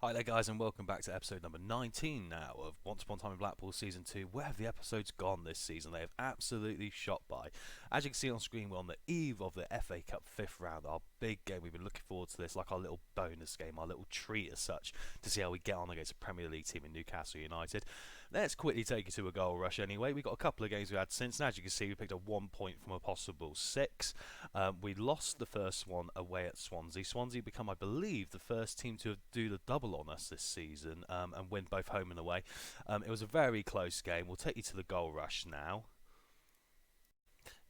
Hi there guys and welcome back to episode number 19 now of Once Upon a Time in Blackpool Season 2. Where have the episodes gone this season? They have absolutely shot by. As you can see on screen, we're on the eve of the FA Cup 5th round, our big game. We've been looking forward to this like our little bonus game, our little treat as such, to see how we get on against a Premier League team in Newcastle United. Let's quickly take you to a goal rush anyway. We've got a couple of games we had since, and as you can see we picked up 1 point from a possible 6. We lost the first one away at Swansea. Swansea become, I believe, the first team to do the double on us this season and win both home and away. It was a very close game. We'll take you to the goal rush now.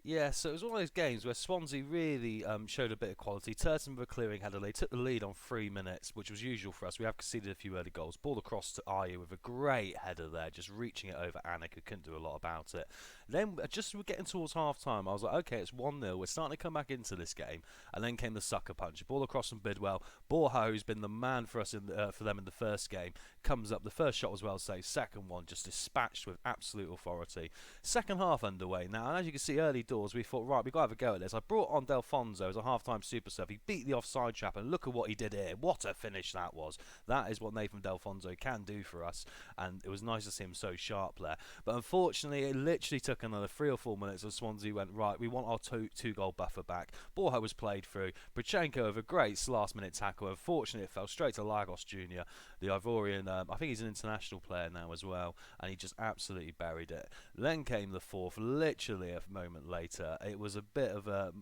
Yeah, so it was one of those games where Swansea really showed a bit of quality. Turton with a clearing header. They took the lead on 3 minutes, which was usual for us. We have conceded a few early goals. Ball across to Ayu with a great header there, just reaching it over Anik, who couldn't do a lot about it. Then, just we're getting towards half-time, I was like, okay, it's 1-0. We're starting to come back into this game. And then came the sucker punch. Ball across from Bidwell. Borja, who's been the man for us for them in the first game, comes up. The first shot was well saved. Second one just dispatched with absolute authority. Second half underway now, and as you can see, early doors, we thought, right, we've got to have a go at this. I brought on Delfonso as a half-time super sub. He beat the offside trap, and look at what he did here. What a finish that was. That is what Nathan Delfonso can do for us, and it was nice to see him so sharp there. But unfortunately, it literally took another 3 or 4 minutes as Swansea went, right, we want our two-goal buffer back. Borja was played through. Brichenko with a great last-minute tackle. Unfortunately, it fell straight to Lagos Jr., the Ivorian. I think he's an international player now as well, and he just absolutely buried it. Then came the fourth, literally a moment later. It was a bit of a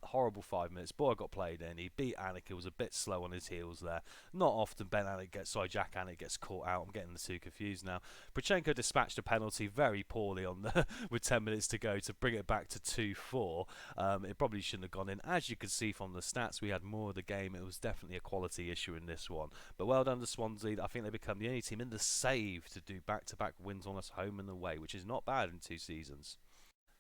horrible 5 minutes. Boy got played in. He beat Anik. He was a bit slow on his heels there. Not often Jack Anik gets caught out. I'm getting the two confused now. Brichenko dispatched a penalty very poorly with 10 minutes to go to bring it back to 2-4. It probably shouldn't have gone in. As you can see from the stats, we had more of the game. It was definitely a quality issue in this one. But well done to Swansea. I think they become the only team in the save to do back-to-back wins on us home and away, which is not bad in 2 seasons.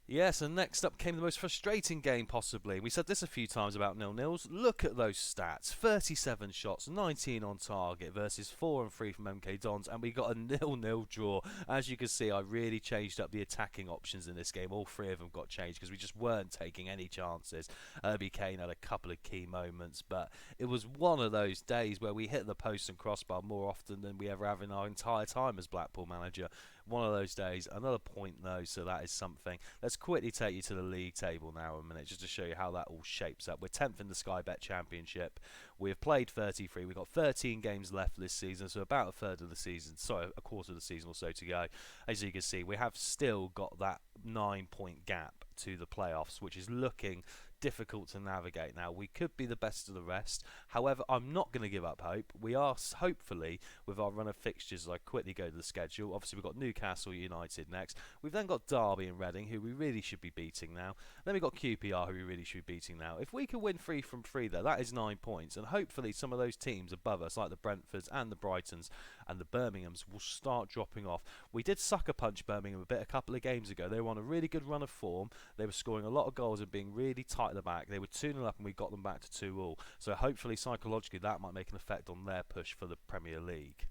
Yes, and next up came the most frustrating game possibly. We said this a few times about nil-nils. Look at those stats. 37 shots, 19 on target versus 4 and 3 from MK Dons, and we got a nil-nil draw. As you can see, I really changed up the attacking options in this game. All 3 of them got changed because we just weren't taking any chances. Herbie Kane had a couple of key moments, but it was one of those days where we hit the post and crossbar more often than we ever have in our entire time as Blackpool manager. One of those days. Another point though, so that is something. Let's quickly take you to the league table now a minute, just to show you how that all shapes up. We're 10th in the Sky Bet Championship. We've played 33. We've got 13 games left this season, so about a third of the season, sorry, a quarter of the season or so to go. As you can see, we have still got that 9-point gap to the playoffs, which is looking difficult to navigate now. We could be the best of the rest. However, I'm not going to give up hope. We are hopefully, with our run of fixtures, as I quickly go to the schedule, obviously we've got Newcastle United next. We've then got Derby and Reading, who we really should be beating now. Then we've got QPR, who we really should be beating now. If we can win 3 from 3 there, that is 9 points, and hopefully some of those teams above us, like the Brentfords and the Brightons and the Birminghams, will start dropping off. We did sucker punch Birmingham a couple of games ago. They were on a really good run of form. They were scoring a lot of goals and being really tight at the back. They were 2-0 up and we got them back to 2-all. So hopefully psychologically that might make an effect on their push for the Premier League.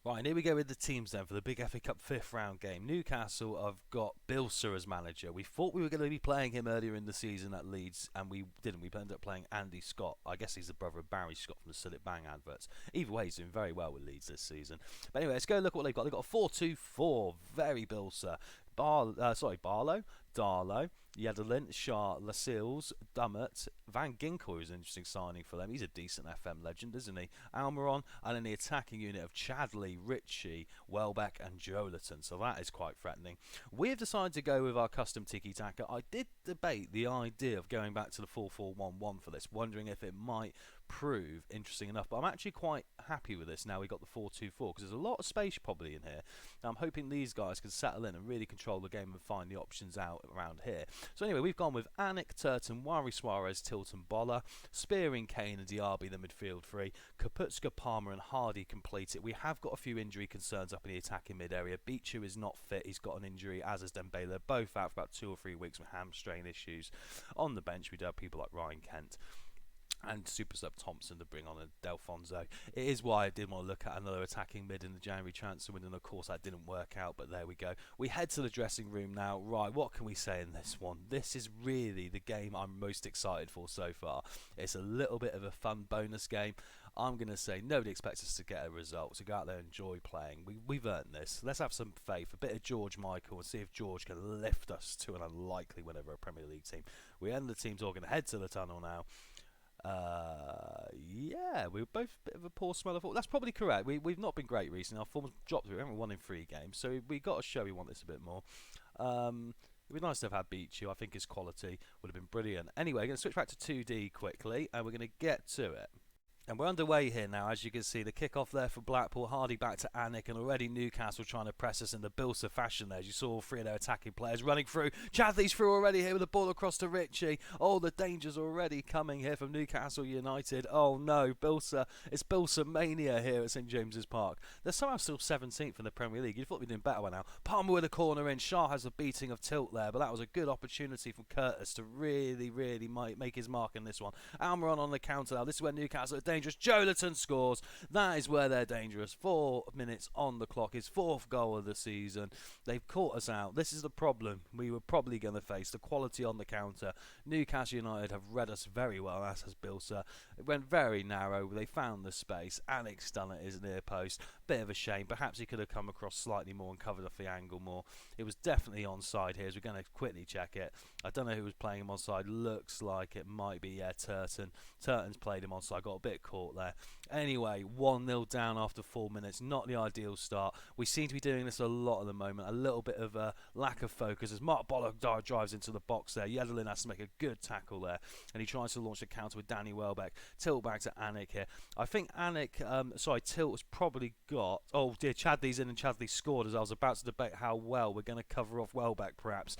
Right, and here we go with the teams then for the big FA Cup 5th round game. Newcastle have got Bilser as manager. We thought we were going to be playing him earlier in the season at Leeds, and we didn't. We ended up playing Andy Scott. I guess he's the brother of Barry Scott from the Still It Bang adverts. Either way, he's doing very well with Leeds this season. But anyway, let's go look at what they've got. They've got a 4-2-4, very Bilser. Barlow, Darlow, Yedelin, Shah, Lascelles, Dummett, Van Ginkel, who's an interesting signing for them. He's a decent FM legend, isn't he? Almiron, and then the attacking unit of Chadley, Ritchie, Welbeck, and Joleton. So that is quite threatening. We've decided to go with our custom tiki-taka. I did debate the idea of going back to the 4-4-1-1 for this, wondering if it might prove interesting enough, but I'm actually quite happy with this now we got the 4-2-4 because there's a lot of space probably in here. Now, I'm hoping these guys can settle in and really control the game and find the options out around here. So anyway, we've gone with Anik, Turton, Wari Suarez, Tilton, Bolla, Spearing, Kane and Diaby, the midfield 3, Kaputska, Palmer and Hardy complete it. We have got a few injury concerns up in the attacking mid area. Beecher is not fit, he's got an injury, as is Dembele. They're both out for about 2 or 3 weeks with hamstring issues. On the bench we do have people like Ryan Kent. and super sub Thompson to bring on a Delfonso. It is why I did want to look at another attacking mid in the January transfer window, and of course that didn't work out, but there we go. We head to the dressing room now. Right, what can we say in this one? This is really the game I'm most excited for so far. It's a little bit of a fun bonus game. I'm going to say nobody expects us to get a result, so go out there and enjoy playing. We've earned this. Let's have some faith, a bit of George Michael, and see if George can lift us to an unlikely win over a Premier League team. We end the team talking, head to the tunnel now. Yeah, we were both a bit of a poor smell of football. That's probably correct. We've not been great recently. Our form's dropped. We haven't won in 3 games, so we got to show we want this a bit more. It'd be nice to have had Beachy. I think his quality would have been brilliant. Anyway, we're going to switch back to 2D quickly, and we're going to get to it. And we're underway here now, as you can see. The kick-off there for Blackpool. Hardy back to Anik, and already Newcastle trying to press us in the Bilsa fashion there. As you saw all 3 of their attacking players running through. Chadley's through already here with the ball across to Ritchie. Oh, the danger's already coming here from Newcastle United. Oh no, Bilsa. It's Bilsa mania here at St James's Park. They're somehow still 17th in the Premier League. You'd thought we'd been doing better by now. Palmer with a corner in. Shah has a beating of tilt there, but that was a good opportunity from Curtis to really make his mark in this one. Almiron on the counter now. This is where Newcastle are dangerous. Joelinton scores. That is where they're dangerous. 4 minutes on the clock. His 4th goal of the season. They've caught us out. This is the problem we were probably going to face. The quality on the counter. Newcastle United have read us very well, as has Bilsa. It went very narrow. They found the space. Anik's done at his near post. Bit of a shame. Perhaps he could have come across slightly more and covered off the angle more. It was definitely onside here, as we're going to quickly check it. I don't know who was playing him onside. Looks like it might be, Turton. Turton's played him onside. Got a bit caught there. Anyway, 1-0 down after 4 minutes. Not the ideal start. We seem to be doing this a lot at the moment. A little bit of a lack of focus as Mark Bollock drives into the box there. Yedelin has to make a good tackle there, and he tries to launch a counter with Danny Welbeck. Tilt back to Anik here. I think Tilt has probably got... Oh dear, Chadley's in and Chadley scored, as I was about to debate how well we're going to cover off Welbeck perhaps.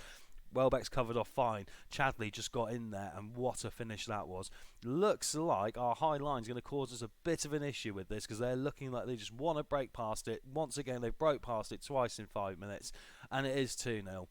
Welbeck's covered off fine. Chadley just got in there, and what a finish that was. Looks like our high line's going to cause us a bit of an issue with this, because they're looking like they just want to break past it. Once again, they broke past it twice in 5 minutes, and it is 2-0.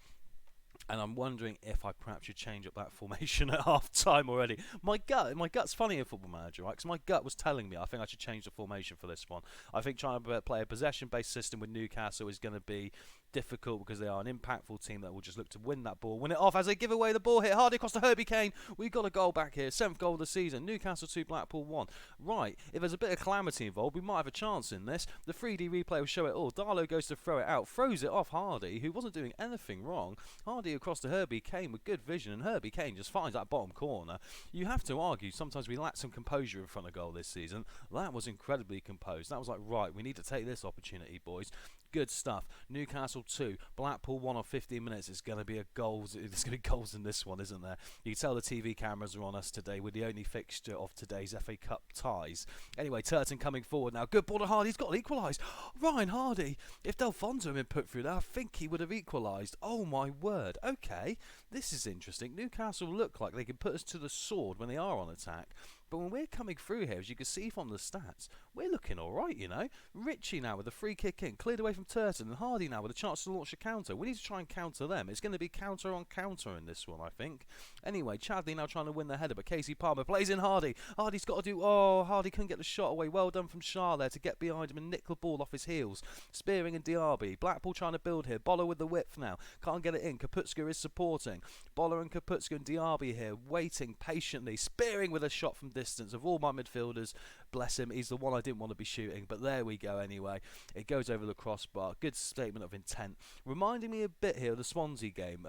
And I'm wondering if I perhaps should change up that formation at half time already. My gut's funny in Football Manager, right? Because my gut was telling me I think I should change the formation for this one. I think trying to play a possession-based system with Newcastle is going to be difficult, because they are an impactful team that will just look to win that ball, win it off as they give away the ball here. Hardy across to Herbie Kane. We've got a goal back here. 7th goal of the season. Newcastle 2, Blackpool 1. Right, if there's a bit of calamity involved, we might have a chance in this. The 3D replay will show it all. Darlow goes to throw it out, throws it off Hardy, who wasn't doing anything wrong. Hardy across to Herbie Kane with good vision, and Herbie Kane just finds that bottom corner. You have to argue sometimes we lack some composure in front of goal this season. That was incredibly composed. That was like, right, we need to take this opportunity, boys. Good stuff. Newcastle 2, Blackpool 1 on 15 minutes. It's going to be goals. There's going to be goals in this one, isn't there? You can tell the TV cameras are on us today with the only fixture of today's FA Cup ties. Anyway, Turton coming forward now. Good ball to Hardy. He's got to equalise. Ryan Hardy. If Delfonso had been put through there, I think he would have equalised. Oh my word. Okay, this is interesting. Newcastle look like they can put us to the sword when they are on attack. But when we're coming through here, as you can see from the stats, we're looking all right, you know. Ritchie now with a free kick in, cleared away from Turton, and Hardy now with a chance to launch a counter. We need to try and counter them. It's going to be counter on counter in this one, I think. Anyway, Chadley now trying to win the header, but Casey Palmer plays in Hardy. Hardy's got to do... Oh, Hardy couldn't get the shot away. Well done from Shah there to get behind him and nick the ball off his heels. Spearing and Diaby. Blackpool trying to build here. Boller with the width now. Can't get it in. Kaputska is supporting. Boller and Kaputska and Diaby here, waiting patiently. Spearing with a shot from distance. Of all my midfielders, bless him, he's the one I didn't want to be shooting, but there we go anyway. It goes over the crossbar. Good statement of intent. Reminding me a bit here of the Swansea game.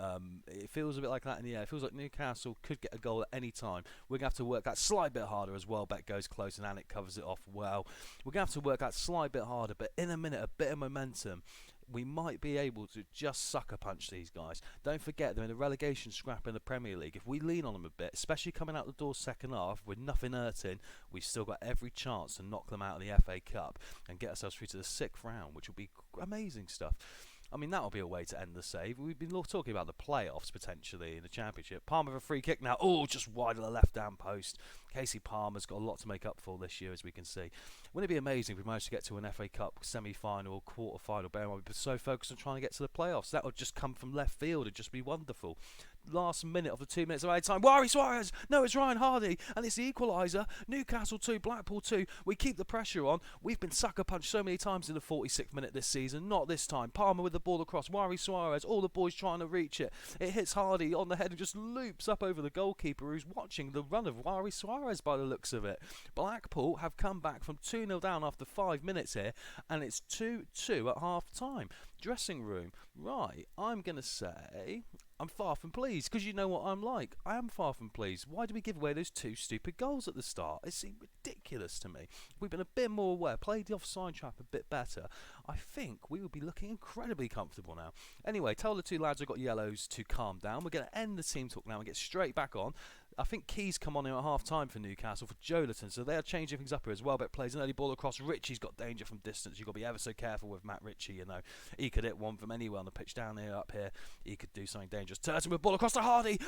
It feels a bit like that in the air. It feels like Newcastle could get a goal at any time. We're going to have to work that slight bit harder as well. Beck goes close and Anik covers it off well. We're going to have to work that slight bit harder, but in a minute, a bit of momentum. We might be able to just sucker punch these guys. Don't forget, they're in a relegation scrap in the Premier League. If we lean on them a bit, especially coming out the door second half with nothing hurting, we've still got every chance to knock them out of the FA Cup and get ourselves through to the 6th round, which will be amazing stuff. I mean, that'll be a way to end the save. We've been talking about the playoffs potentially in the Championship. Palmer with a free kick now. Oh, just wide of the left-hand post. Casey Palmer's got a lot to make up for this year, as we can see. Wouldn't it be amazing if we managed to get to an FA Cup semi-final or quarter-final? Bear in mind, we've been so focused on trying to get to the playoffs. That would just come from left field. It'd just be wonderful. last minute of the 2 minutes of added time. Wari Suarez! No, it's Ryan Hardy, and it's the equaliser. Newcastle 2, Blackpool 2. We keep the pressure on. We've been sucker punched so many times in the 46th minute this season. Not this time. Palmer with the ball across. Wari Suarez, all the boys trying to reach it. It hits Hardy on the head and just loops up over the goalkeeper, who's watching the run of Wari Suarez by the looks of it. Blackpool have come back from 2-0 down after 5 minutes here, and it's 2-2 at half time. Dressing room. Right, I'm going to say I'm far from pleased, because you know what I'm like. I am far from pleased. Why do we give away those 2 stupid goals at the start? It seemed ridiculous to me. If we'd been a bit more aware, played the offside trap a bit better, I think we would be looking incredibly comfortable now. Anyway, tell the 2 lads who've got yellows to calm down. We're going to end the team talk now and get straight back on. I think Key's come on here at half time for Newcastle for Joleton, so they're changing things up here as well. But plays an early ball across. Ritchie's got danger from distance. You've got to be ever so careful with Matt Ritchie, you know. He could hit one from anywhere on the pitch down here, up here. He could do something dangerous. Turton with ball across to Hardy.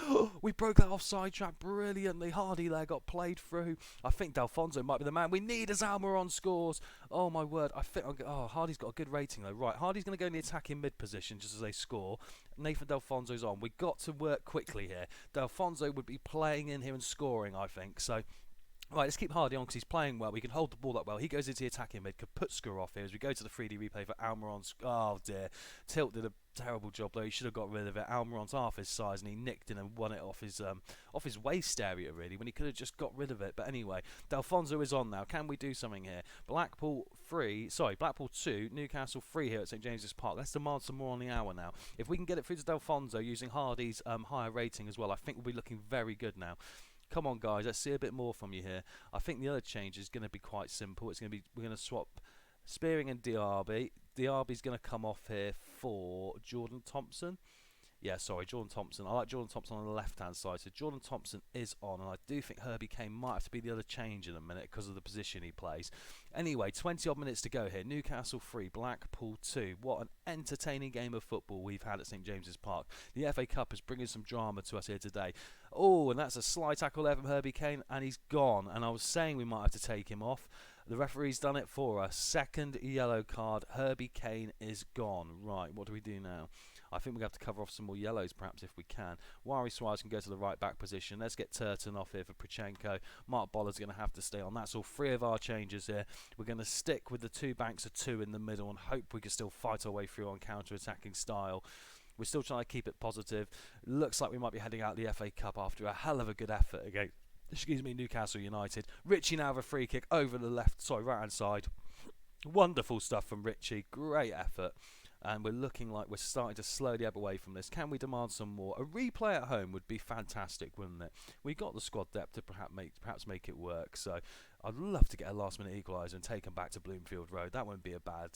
We broke that offside trap brilliantly. Hardy there got played through. I think D'Alfonso might be the man we need as Almiron scores. Oh my word. I think Hardy's got a good rating though. Right, Hardy's going to go in the attacking mid position just as they score. Nathan D'Alfonso's on. We've got to work quickly here. D'Alfonso would be playing in here and scoring, I think. So, right, let's keep Hardy on because he's playing well. We can hold the ball up well. He goes into the attacking mid. Kaputska off here as we go to the 3D replay for Almiron's. Oh dear. Tilt did a terrible job though. He should have got rid of it. Almiron's half his size and he nicked it and won it off his waist area really, when he could have just got rid of it. But anyway, D'Alfonso is on now. Can we do something here? Blackpool 2, Newcastle 3 here at St James's Park. Let's demand some more on the hour now. If we can get it through to D'Alfonso using Hardy's higher rating as well, I think we'll be looking very good now. Come on guys, let's see a bit more from you here. I think the other change is going to be quite simple. We're going to swap Spearing and Diaby. Diaby's going to come off here for Jordan Thompson. Yeah, sorry, Jordan Thompson. I like Jordan Thompson on the left-hand side. So Jordan Thompson is on, and I do think Herbie Kane might have to be the other change in a minute because of the position he plays. Anyway, 20-odd minutes to go here. Newcastle 3, Blackpool 2. What an entertaining game of football we've had at St James's Park. The FA Cup is bringing some drama to us here today. Oh, and that's a sly tackle there from Herbie Kane, and he's gone. And I was saying we might have to take him off. The referee's done it for us. Second yellow card. Herbie Kane is gone. Right, what do we do now? I think we're going to have to cover off some more yellows perhaps if we can. Wari Suarez can go to the right back position. Let's get Turton off here for Prichenko. Mark Bollard's going to have to stay on. That's all 3 of our changes here. We're going to stick with the 2 banks of 2 in the middle and hope we can still fight our way through on counter-attacking style. We're still trying to keep it positive. Looks like we might be heading out the FA Cup after a hell of a good effort against Newcastle United. Ritchie now with a free kick over the right hand side. Wonderful stuff from Ritchie. Great effort. And we're looking like we're starting to slowly ebb away from this. Can we demand some more? A replay at home would be fantastic, wouldn't it? We got the squad depth to perhaps make it work. So I'd love to get a last-minute equaliser and take them back to Bloomfield Road. That wouldn't be a bad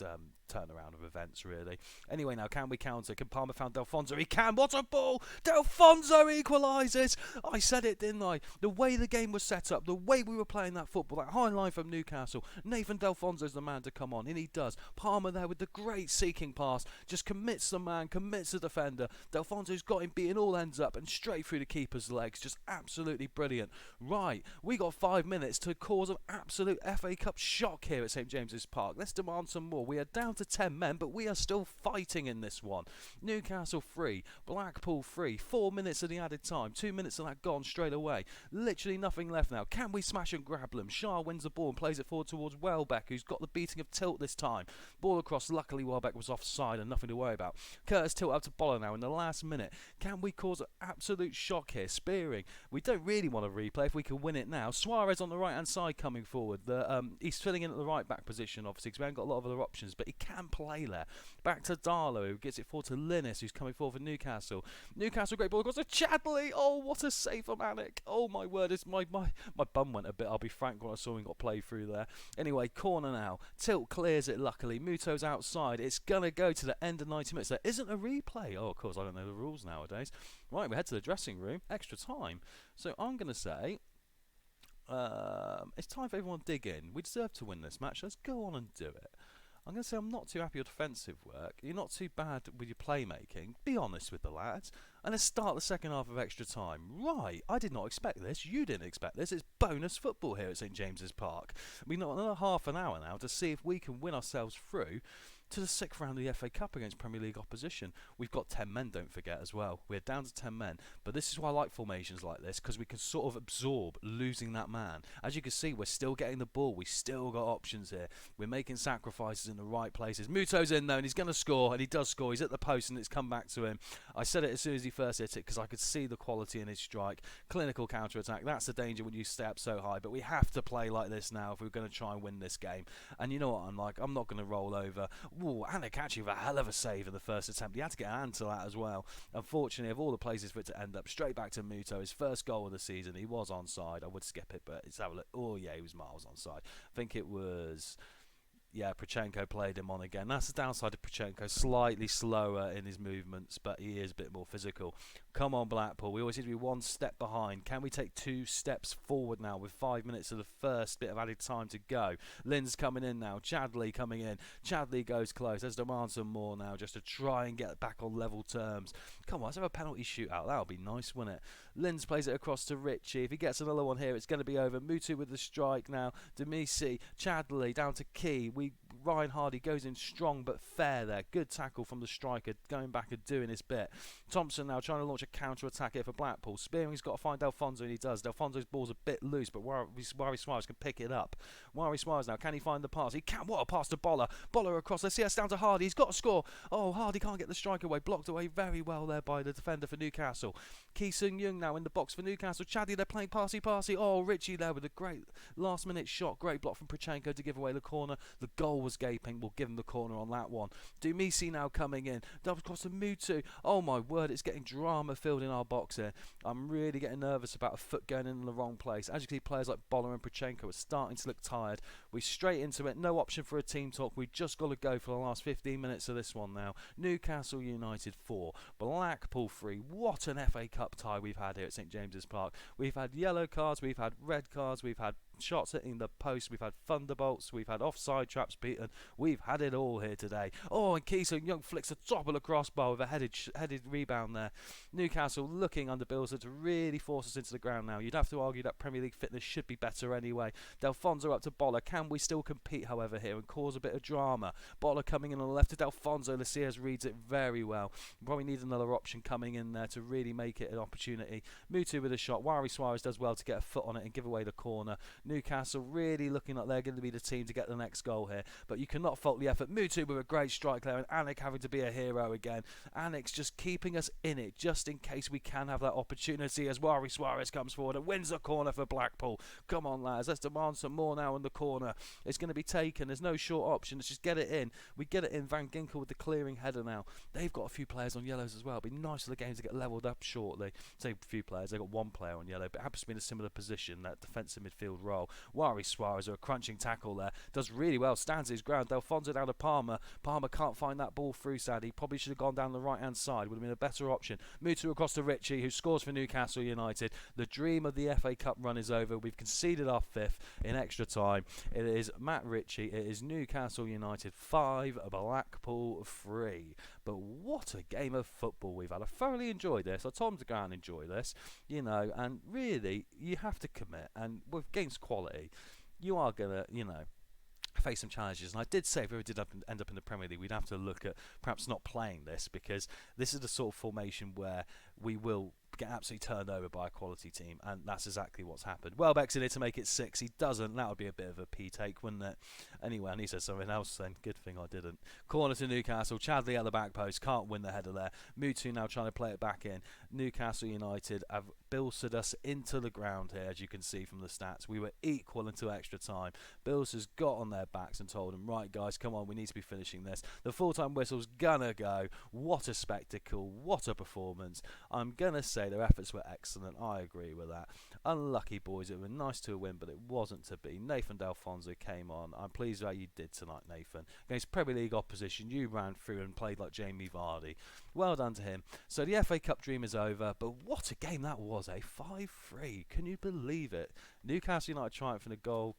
turnaround of events, really. Anyway, now, can we counter? Can Palmer found D'Alfonso? He can. What a ball! D'Alfonso equalises! I said it, didn't I? The way the game was set up, the way we were playing that football, that high line from Newcastle, Nathan D'Alfonso's the man to come on, and he does. Palmer there with the great seeking pass, just commits the man, commits the defender. D'Alfonso's got him beating all ends up and straight through the keeper's legs. Just absolutely brilliant. Right, we got 5 minutes to cause an absolute FA Cup shock here at St James's Park. Let's demand some more. We are down to 10 men, but we are still fighting in this one. Newcastle 3, Blackpool 3, 4 minutes of the added time, 2 minutes of that gone straight away. Literally nothing left now. Can we smash and grab them? Shah wins the ball and plays it forward towards Welbeck, who's got the beating of Tilt this time. Ball across. Luckily Welbeck was offside and nothing to worry about. Curtis Tilt up to Boller now in the last minute. Can we cause an absolute shock here? Spearing. We don't really want a replay if we can win it now. Suarez on the right hand side coming forward. He's filling in at the right back position obviously because we haven't got a lot of other options, but he can play there. Back to Darlow, who gets it forward to Linus, who's coming forward for Newcastle. Newcastle, great ball across to Chadley. Oh, what a save from Alec. Oh my word, my bum went a bit, I'll be frank, when I saw him got played through there. Anyway, corner now. Tilt clears it luckily. Muto's outside. It's going to go to the end of 90 minutes. There isn't a replay. Oh, of course, I don't know the rules nowadays. Right, we head to the dressing room. Extra time. So I'm going to say it's time for everyone to dig in. We deserve to win this match. Let's go on and do it. I'm going to say I'm not too happy with defensive work. You're not too bad with your playmaking. Be honest with the lads. And let's start the second half of extra time. Right, I did not expect this. You didn't expect this. It's bonus football here at St James's Park. We've got another half an hour now to see if we can win ourselves through to the 6th round of the FA Cup against Premier League opposition. We've got 10 men, don't forget, as well. We're down to 10 men, but this is why I like formations like this, because we can sort of absorb losing that man. As you can see, we're still getting the ball. We still got options here. We're making sacrifices in the right places. Muto's in though, and he's going to score, and he does score. He's at the post, and it's come back to him. I said it as soon as he first hit it, because I could see the quality in his strike. Clinical counter-attack. That's the danger when you stay up so high, but we have to play like this now if we're going to try and win this game. And you know what I'm like? I'm not going to roll over. Ooh, Anik actually with a hell of a save in the first attempt. He had to get an hand to that as well. Unfortunately, of all the places for it to end up, straight back to Muto. His first goal of the season. He was onside. I would skip it, but it's have a look. Oh yeah, he was miles onside. I think it was. Yeah, Prochenko played him on again. That's the downside of Prochenko. Slightly slower in his movements, but he is a bit more physical. Come on, Blackpool. We always need to be one step behind. Can we take 2 steps forward now with 5 minutes of the first bit of added time to go? Lynn's coming in now. Chadley coming in. Chadley goes close. Let's demand some more now just to try and get back on level terms. Come on, let's have a penalty shootout. That would be nice, wouldn't it? Lynn's plays it across to Richie. If he gets another one here, it's going to be over. Mutu with the strike now. Demisi, Chadley down to Key. Ryan Hardy goes in strong but fair there. Good tackle from the striker, going back and doing his bit. Thompson now trying to launch a counter-attack here for Blackpool. Spearing's got to find Delfonso, and he does. Delfonso's ball's a bit loose, but Wari Suarez can pick it up. Wari Suarez now, can he find the pass? He can. What a pass to Boller. Boller across. Let's see us down to Hardy. He's got to score. Oh, Hardy can't get the strike away. Blocked away very well there by the defender for Newcastle. Ki Sung-young now in the box for Newcastle. Chaddy, they're playing passy. Oh, Richie there with a great last-minute shot. Great block from Prochenko to give away the corner. The goal was gaping. We'll give him the corner on that one. Dumisi now coming in. Double cross to Mutu. Oh my word, it's getting drama-filled in our box here. I'm really getting nervous about a foot going in the wrong place. As you can see, players like Boller and Prochenko are starting to look tired. We're straight into it. No option for a team talk. We've just got to go for the last 15 minutes of this one now. Newcastle United 4. Blackpool 3. What an FA Cup tie we've had here at St James's Park. We've had yellow cards. We've had red cards. We've had shots hitting the post, we've had thunderbolts, we've had offside traps beaten, we've had it all here today. Oh, and Ki Sung-young flicks the top of the crossbar with a headed rebound there. Newcastle looking under Bilser to really force us into the ground now. You'd have to argue that Premier League fitness should be better anyway. Delfonso up to Boller. Can we still compete, however, here and cause a bit of drama? Boller coming in on the left to Delfonso. Lacias reads it very well. Probably need another option coming in there to really make it an opportunity. Mutu with a shot. Wari Suarez does well to get a foot on it and give away the corner. Newcastle really looking like they're going to be the team to get the next goal here, but you cannot fault the effort. Mutu with a great strike there, and Anik having to be a hero again. Anik's just keeping us in it just in case we can have that opportunity as Wari Suarez comes forward and wins the corner for Blackpool. Come on lads, let's demand some more now in the corner. It's going to be taken. There's no short option. Let's just get it in. We get it in. Van Ginkel with the clearing header now. They've got a few players on yellows as well. It'd be nice for the game to get levelled up shortly. Say a few players. They've got one player on yellow, but it happens to be in a similar position, that defensive midfield role. Wari Suarez, a crunching tackle there, does really well, stands his ground. Delfonso down to Palmer. Palmer can't find that ball through, sadly. Probably should have gone down the right hand side, would have been a better option. Mutu across to Richie, who scores for Newcastle United. The dream of the FA Cup run is over. We've conceded our 5th in extra time. It is Matt Ritchie, it is Newcastle United 5, Blackpool 3. But what a game of football we've had. I thoroughly enjoyed this. I told him to go out and enjoy this, you know, and really, you have to commit. And with games quality, you are going to, you know, face some challenges. And I did say if we ever did end up in the Premier League, we'd have to look at perhaps not playing this, because this is the sort of formation where we will get absolutely turned over by a quality team, and that's exactly what's happened. Welbeck's in it to make it 6. He doesn't. That would be a bit of a P take, wouldn't it? Anyway, and he said something else then. Good thing I didn't. Corner to Newcastle. Chadley at the back post. Can't win the header there. Mutu now trying to play it back in. Newcastle United have Bilsered us into the ground here, as you can see from the stats. We were equal until extra time. Bilser's got on their backs and told them, right guys, come on, we need to be finishing this. The full-time whistle's gonna go. What a spectacle. What a performance. I'm gonna say their efforts were excellent. I agree with that. Unlucky boys. It was nice to win, but it wasn't to be. Nathan Delfonso came on. I'm pleased that you did tonight, Nathan. Against Premier League opposition, you ran through and played like Jamie Vardy. Well done to him. So the FA Cup dream is over, but what a game that was, eh? 5-3. Can you believe it? Newcastle United triumphing a goal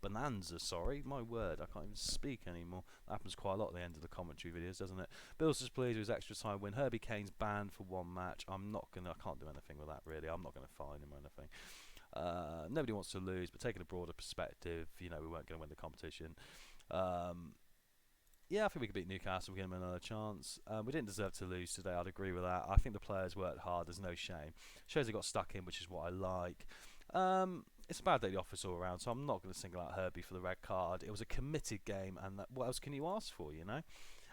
bonanza, sorry. My word, I can't even speak anymore. That happens quite a lot at the end of the commentary videos, doesn't it? Bill's pleased with his extra time win. Herbie Kane's banned for one match. I can't do anything with that, really. I'm not going to fine him or anything. Nobody wants to lose, but taking a broader perspective, you know, we weren't going to win the competition. Yeah, I think we could beat Newcastle. We give them another chance. We didn't deserve to lose today. I'd agree with that. I think the players worked hard. There's no shame. Shows they got stuck in, which is what I like. It's a bad day at the office all around, so I'm not going to single out Herbie for the red card. It was a committed game, and what else can you ask for, you know?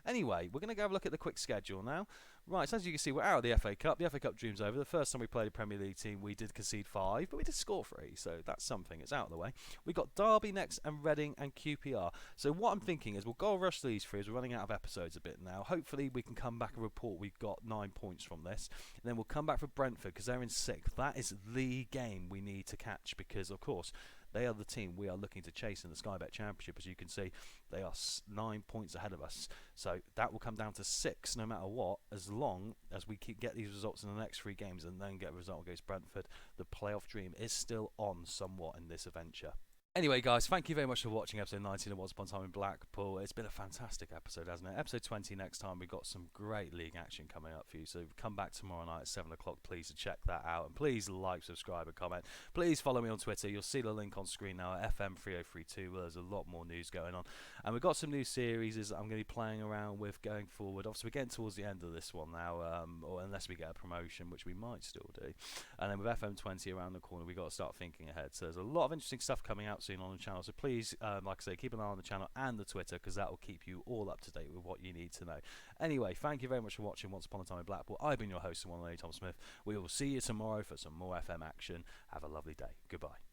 Anyway, we're going to go have a look at the quick schedule now. Right, so as you can see, we're out of the FA Cup. The FA Cup dream's over. The first time we played a Premier League team, we did concede 5, but we did score 3, so that's something. It's out of the way. We got Derby next, and Reading and QPR. So what I'm thinking is we'll go rush these 3 as we're running out of episodes a bit now. Hopefully we can come back and report we've got 9 points from this. And then we'll come back for Brentford because they're in 6th. That is the game we need to catch because, of course, they are the team we are looking to chase in the Sky Bet Championship. As you can see, they are 9 points ahead of us. So that will come down to 6 no matter what, as long as we get these results in the next 3 games and then get a result against Brentford. The playoff dream is still on somewhat in this adventure. Anyway, guys, thank you very much for watching episode 19 of Once Upon a Time in Blackpool. It's been a fantastic episode, hasn't it? Episode 20 next time. We've got some great league action coming up for you. So come back tomorrow night at 7 o'clock, please, to check that out. And please like, subscribe, and comment. Please follow me on Twitter. You'll see the link on screen now at FM3032, where there's a lot more news going on. And we've got some new series that I'm going to be playing around with going forward. Obviously, we're getting towards the end of this one now, or unless we get a promotion, which we might still do. And then with FM20 around the corner, we've got to start thinking ahead. So there's a lot of interesting stuff coming out soon on the channel. So please, like I say, keep an eye on the channel and the Twitter, because that will keep you all up to date with what you need to know. Anyway, thank you very much for watching Once Upon a Time in Blackpool. I've been your host, the one and only Tom Smith. We will see you tomorrow for some more FM action. Have a lovely day. Goodbye.